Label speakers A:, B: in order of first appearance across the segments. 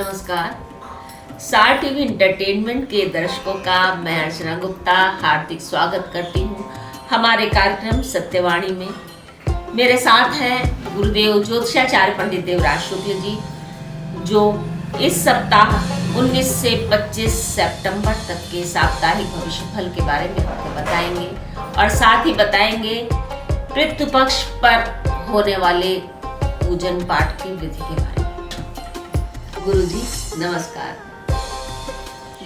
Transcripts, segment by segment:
A: नमस्कार। सार TV entertainment के दर्शकों का मैं अर्चना गुप्ता हार्दिक स्वागत करती हूँ हमारे कार्यक्रम सत्यवाणी में। मेरे साथ हैं गुरुदेव ज्योतिषाचार्य पंडित देवराज शुक्ल जी, जो इस सप्ताह 19 से 25 सितंबर तक के साप्ताहिक भविष्यफल के बारे में आपको बताएंगे और साथ ही बताएंगे पितृ पक्ष पर होने वाले पूजन पाठ की विधि के बारे में। गुरुजी नमस्कार।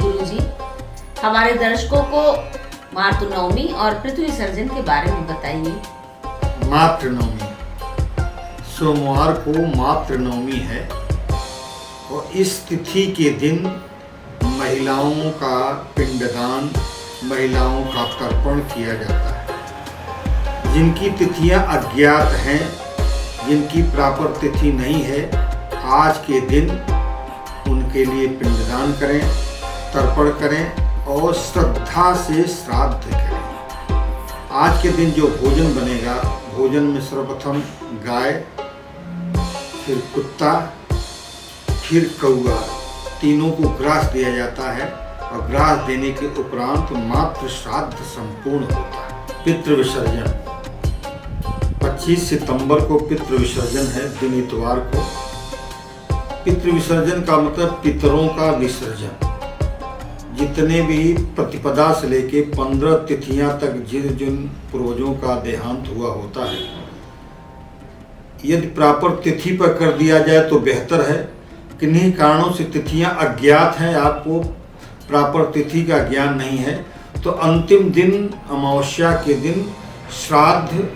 A: गुरुजी, हमारे दर्शकों को मातृनवमी और पृथ्वी विसर्जन के बारे में बताइए।
B: मातृनवमी, सोमवार को मातृनवमी है और इस तिथि के दिन महिलाओं का पिंडदान, महिलाओं का तर्पण किया जाता है। जिनकी तिथियां अज्ञात हैं, जिनकी प्रॉपर तिथि नहीं है, आज के दिन उनके लिए पिंडदान करें, तर्पण करें और श्रद्धा से श्राद्ध करें। आज के दिन जो भोजन बनेगा, भोजन में सर्वप्रथम गाय, फिर कुत्ता, फिर कौआ, तीनों को ग्रास दिया जाता है और ग्रास देने के उपरांत मातृ श्राद्ध संपूर्ण होता है। पितृ विसर्जन 25 सितंबर को पितृ विसर्जन है, दिन इतवार को। पितृ विसर्जन का मतलब पितरों का विसर्जन। जितने भी प्रतिपदा से लेके 15 तिथियां तक जिन पूर्वजों का देहांत हुआ होता है, यदि प्रॉपर तिथि पर कर दिया जाए तो बेहतर है। किन्हीं कारणों से तिथियां अज्ञात हैं, आपको प्रॉपर तिथि का ज्ञान नहीं है, तो अंतिम दिन अमावस्या के दिन श्राद्ध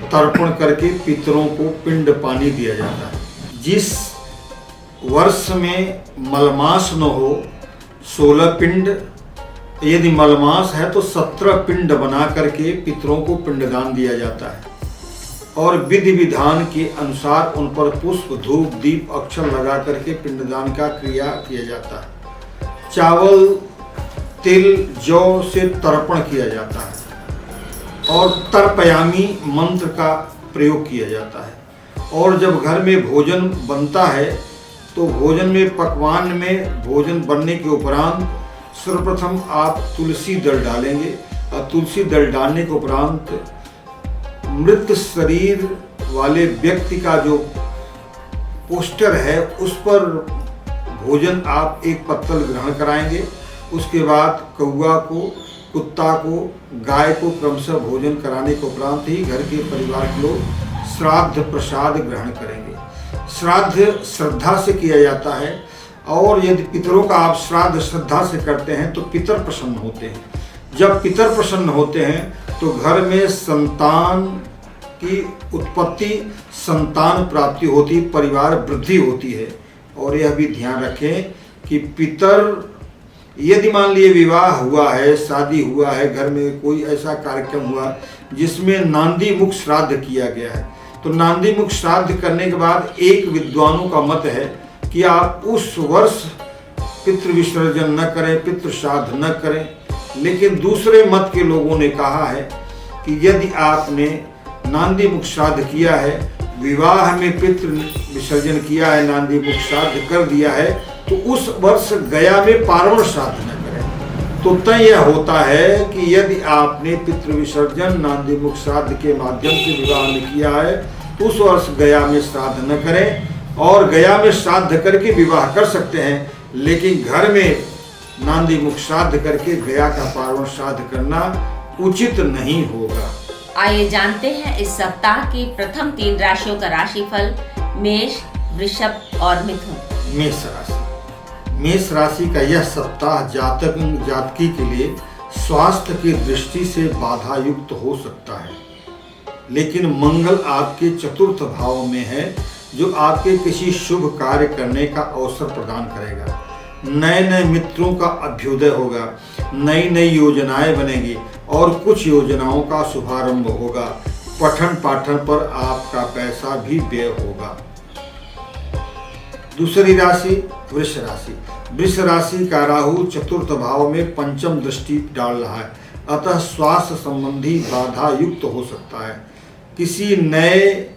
B: तर्पण करके पितरों को पिंड पानी दिया जाता है। जिस वर्ष में मलमास न हो 16 पिंड, यदि मलमास है तो 17 पिंड बना करके पितरों को पिंडदान दिया जाता है और विधि विधान के अनुसार उन पर पुष्प, धूप, दीप, अक्षर लगा करके पिंडदान का क्रिया किया जाता है। चावल, तिल, जौ से तर्पण किया जाता है और तर्पयामी मंत्र का प्रयोग किया जाता है। और जब घर में भोजन बनता है तो भोजन में, पकवान में भोजन बनने के उपरांत सर्वप्रथम आप तुलसी दल डालेंगे और तुलसी दल डालने के उपरांत मृत शरीर वाले व्यक्ति का जो पोस्टर है उस पर भोजन आप एक पत्तल ग्रहण कराएंगे। उसके बाद कौआ को, कुत्ता को, गाय को क्रमशः भोजन कराने के उपरांत ही घर के परिवार के लोग श्राद्ध प्रसाद ग्रहण करेंगे। श्राद्ध श्रद्धा से किया जाता है और यदि पितरों का आप श्राद्ध श्रद्धा से करते हैं तो पितर प्रसन्न होते हैं। जब पितर प्रसन्न होते हैं तो घर में संतान की उत्पत्ति, संतान प्राप्ति होती, परिवार वृद्धि होती है। और यह भी ध्यान रखें कि पितर, यदि मान लिए विवाह हुआ है, शादी हुआ है, घर में कोई ऐसा कार्यक्रम हुआ जिसमें नांदी मुख श्राद्ध किया गया है, तो नांदी मुख श्राद्ध करने के बाद एक विद्वानों का मत है कि आप उस वर्ष पितृ विसर्जन न करें, पितृ श्राद्ध न करें। लेकिन दूसरे मत के लोगों ने कहा है कि यदि आपने नांदी मुख श्राद्ध किया है, विवाह में पितृ विसर्जन किया है, नांदी मुख श्राद्ध कर दिया है, तो उस वर्ष गया में पार्वण श्राद्ध न करें। तो तय यह होता है कि यदि आपने पितृ विसर्जन नांदी मुख श्राद्ध के माध्यम से विवाह में किया है तो उस वर्ष गया में श्राद्ध न करें। और गया में श्राद्ध करके विवाह कर सकते हैं, लेकिन घर में नांदी मुख श्राद्ध करके गया का पार्वण श्राद्ध करना उचित नहीं होगा।
A: आइए जानते हैं इस सप्ताह की प्रथम 3 राशियों का राशिफल। मेष, वृषभ और मिथुन।
B: मेष राशि। मेष राशि का यह सप्ताह जातकी के लिए स्वास्थ्य की दृष्टि से बाधा युक्त हो सकता है, लेकिन मंगल आपके चतुर्थ भाव में है जो आपके किसी शुभ कार्य करने का अवसर प्रदान करेगा। नए नए मित्रों का अभ्युदय होगा, नई नई योजनाएं बनेगी और कुछ योजनाओं का शुभारंभ होगा। पठन पाठन पर आपका पैसा भी व्यय होगा। दूसरी राशि वृष राशि। वृष राशि का राहु चतुर्थ भाव में पंचम दृष्टि डाल रहा है, अतः स्वास्थ्य संबंधी बाधा युक्त हो सकता है। किसी नए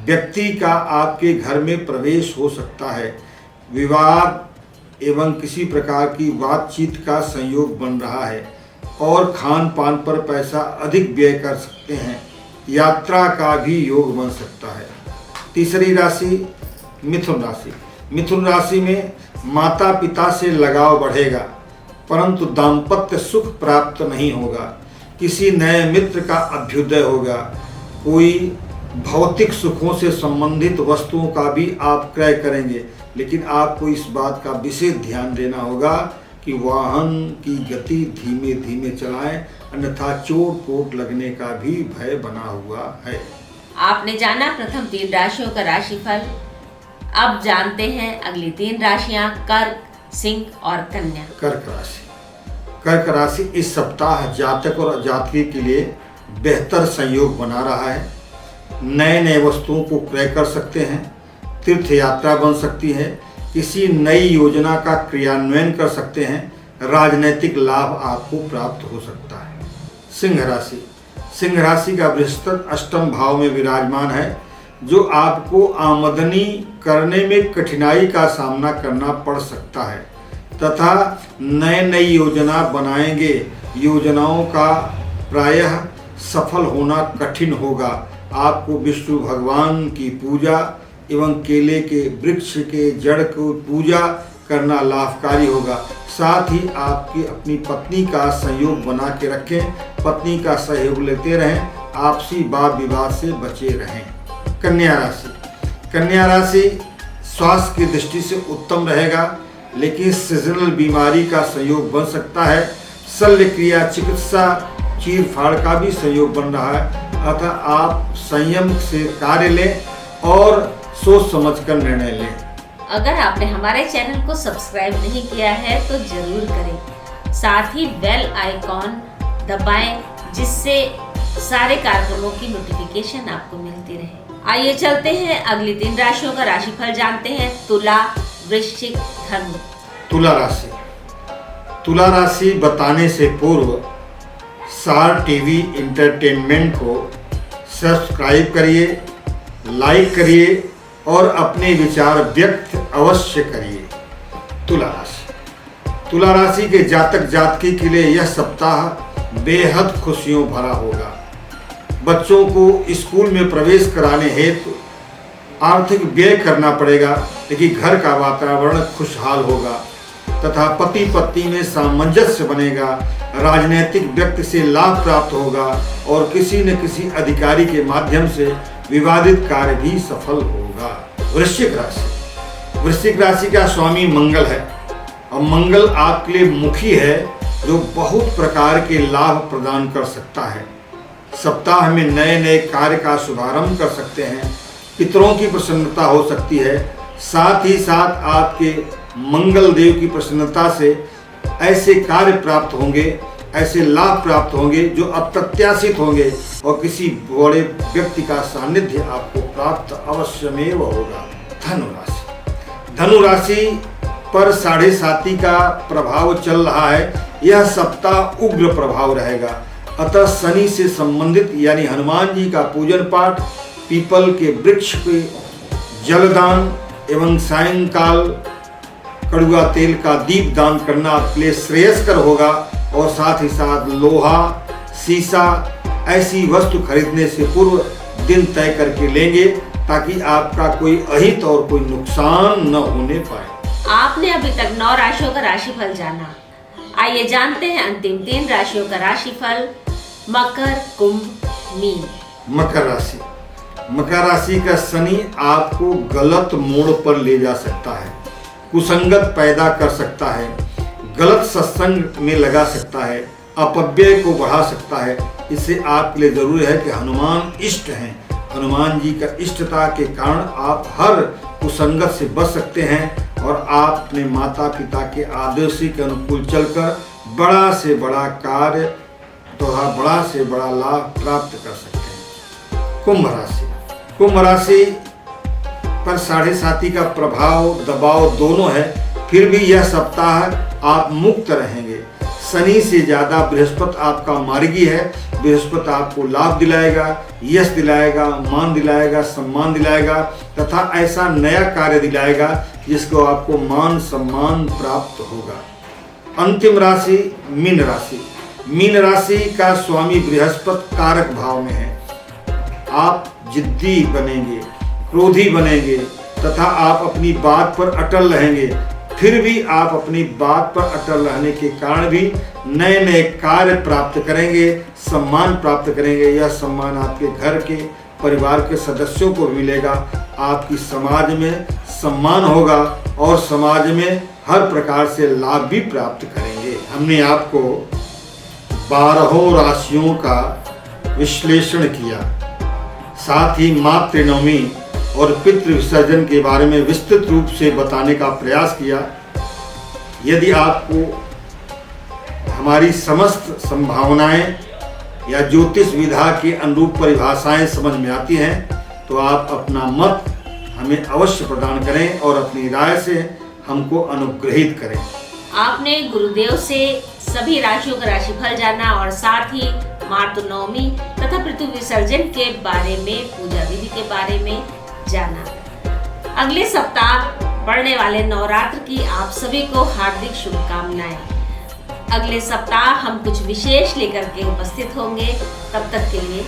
B: व्यक्ति का आपके घर में प्रवेश हो सकता है। विवाद एवं किसी प्रकार की बातचीत का संयोग बन रहा है और खान पान पर पैसा अधिक व्यय कर सकते हैं। यात्रा का भी योग बन सकता है। तीसरी राशि मिथुन राशि। मिथुन राशि में माता पिता से लगाव बढ़ेगा, परंतु दाम्पत्य सुख प्राप्त नहीं होगा। किसी नए मित्र का अभ्युदय होगा। कोई भौतिक सुखों से संबंधित वस्तुओं का भी आप क्रय करेंगे, लेकिन आपको इस बात का विशेष ध्यान देना होगा कि वाहन की गति धीमे धीमे चलाएं, अन्यथा चोट लगने का भी भय बना हुआ है।
A: आपने जाना प्रथम 3 राशियों का राशिफल। अब जानते हैं अगली 3 राशियां, कर्क, सिंह और कन्या।
B: कर्क राशि। कर्क राशि इस सप्ताह जातक और जातकी के लिए बेहतर संयोग बना रहा है। नए नए वस्तुओं को क्रय कर सकते हैं। तीर्थ यात्रा बन सकती है। किसी नई योजना का क्रियान्वयन कर सकते हैं। राजनीतिक लाभ आपको प्राप्त हो सकता है। सिंह राशि। सिंह राशि का बृहस्पति अष्टम भाव में विराजमान है, जो आपको आमदनी करने में कठिनाई का सामना करना पड़ सकता है तथा नई योजना बनाएंगे। योजनाओं का प्रायः सफल होना कठिन होगा। आपको विष्णु भगवान की पूजा एवं केले के वृक्ष के जड़ को पूजा करना लाभकारी होगा। साथ ही आपकी अपनी पत्नी का सहयोग बना के रखें। पत्नी का सहयोग लेते रहें। आपसी वाद विवाद से बचे रहें। कन्या राशि। कन्या राशि स्वास्थ्य की दृष्टि से उत्तम रहेगा, लेकिन सीजनल बीमारी का संयोग बन सकता है। शल्य क्रिया चिकित्सा चीर फाड़ का भी संयोग बन रहा है, अतः आप संयम से कार्य लें और सोच समझकर निर्णय लें।
A: अगर आपने हमारे चैनल को सब्सक्राइब नहीं किया है तो जरूर करें। साथ ही बेल आइकॉन दबाएं, जिससे सारे कार्यक्रमों की नोटिफिकेशन आपको मिलती रहे। आइए चलते हैं अगली 3 राशियों का राशिफल जानते हैं। तुला, वृश्चिक, धनु।
B: तुला राशि। तुला राशि बताने से पूर्व सार टीवी एंटरटेनमेंट को सब्सक्राइब करिए, लाइक करिए और अपने विचार व्यक्त अवश्य करिए। तुला राशि। तुला राशि के जातक जातकी के लिए यह सप्ताह बेहद खुशियों भरा होगा। बच्चों को स्कूल में प्रवेश कराने हेतु आर्थिक व्यय करना पड़ेगा, लेकिन घर का वातावरण खुशहाल होगा तथा पति पत्नी में सामंजस्य बनेगा। राजनीतिक व्यक्ति से लाभ प्राप्त होगा और किसी न किसी अधिकारी के माध्यम से विवादित कार्य भी सफल होगा। वृश्चिक राशि। वृश्चिक राशि का स्वामी मंगल है और मंगल आपके लिए मुखी है, जो बहुत प्रकार के लाभ प्रदान कर सकता है। सप्ताह में नए नए कार्य का शुभारंभ कर सकते हैं। पितरों की प्रसन्नता हो सकती है। साथ ही साथ आपके मंगल देव की प्रसन्नता से ऐसे कार्य प्राप्त होंगे, ऐसे लाभ प्राप्त होंगे जो अप्रत्याशित होंगे और किसी बड़े व्यक्ति का सानिध्य आपको प्राप्त अवश्यमेव होगा। धनु राशि। धनु राशि पर 7.5 का प्रभाव चल रहा है। यह सप्ताह उग्र प्रभाव रहेगा, अतः शनि से संबंधित यानी हनुमान जी का पूजन पाठ, पीपल के वृक्ष पे जलदान एवं सायंकाल कड़ुआ तेल का दीप दान करना आपके लिए श्रेयस्कर होगा। और साथ ही साथ लोहा, शीशा ऐसी वस्तु खरीदने से पूर्व दिन तय करके लेंगे, ताकि आपका कोई अहित और कोई नुकसान न होने पाए।
A: आपने अभी तक 9 राशियों का राशिफल जाना। आइए जानते हैं अंतिम 3 राशियों का राशिफल। मकर, कुंभ, मीन।
B: मकर राशि। मकर राशि का शनि आपको गलत मोड़ पर ले जा सकता है, कुसंगत पैदा कर सकता है, गलत सत्संग में लगा सकता है, अपव्यय को बढ़ा सकता है। इससे आपके लिए जरूरी है कि हनुमान इष्ट हैं। हनुमान जी का इष्टता के कारण आप हर कुसंगत से बच सकते हैं और आप अपने माता पिता के आदेश के अनुकूल चलकर बड़ा से बड़ा कार्य तथा बड़ा से बड़ा लाभ प्राप्त कर सकते हैं। कुंभ राशि। कुंभ राशि पर 7.5 का प्रभाव दबाव दोनों है, फिर भी यह सप्ताह आप मुक्त रहेंगे। शनि से ज्यादा बृहस्पति आपका मार्गी है, बृहस्पति आपको लाभ दिलाएगा, यश दिलाएगा, मान दिलाएगा, सम्मान दिलाएगा तथा ऐसा नया कार्य दिलाएगा जिसको आपको मान सम्मान प्राप्त होगा। अंतिम राशि मीन राशि। मीन राशि का स्वामी बृहस्पति कारक भाव में है। आप जिद्दी बनेंगे, क्रोधी बनेंगे तथा आप अपनी बात पर अटल रहेंगे। फिर भी आप अपनी बात पर अटल रहने के कारण भी नए नए कार्य प्राप्त करेंगे, सम्मान प्राप्त करेंगे। यह सम्मान आपके घर के परिवार के सदस्यों को मिलेगा। आपकी समाज में सम्मान होगा और समाज में हर प्रकार से लाभ भी प्राप्त करेंगे। हमने आपको 12 राशियों का विश्लेषण किया, साथ ही मातृनवमी और पितृ विसर्जन के बारे में विस्तृत रूप से बताने का प्रयास किया। यदि आपको हमारी समस्त संभावनाएं या ज्योतिष विधा के अनुरूप परिभाषाएं समझ में आती हैं तो आप अपना मत हमें अवश्य प्रदान करें और अपनी राय से हमको अनुग्रहित करें।
A: आपने गुरुदेव से सभी राशियों का राशिफल जाना और साथ ही मातृनवमी तथा पृथ्वी विसर्जन के बारे में, पूजा विधि के बारे में जाना। अगले सप्ताह पड़ने वाले नवरात्र की आप सभी को हार्दिक शुभकामनाएं। अगले सप्ताह हम कुछ विशेष लेकर के उपस्थित होंगे। तब तक के लिए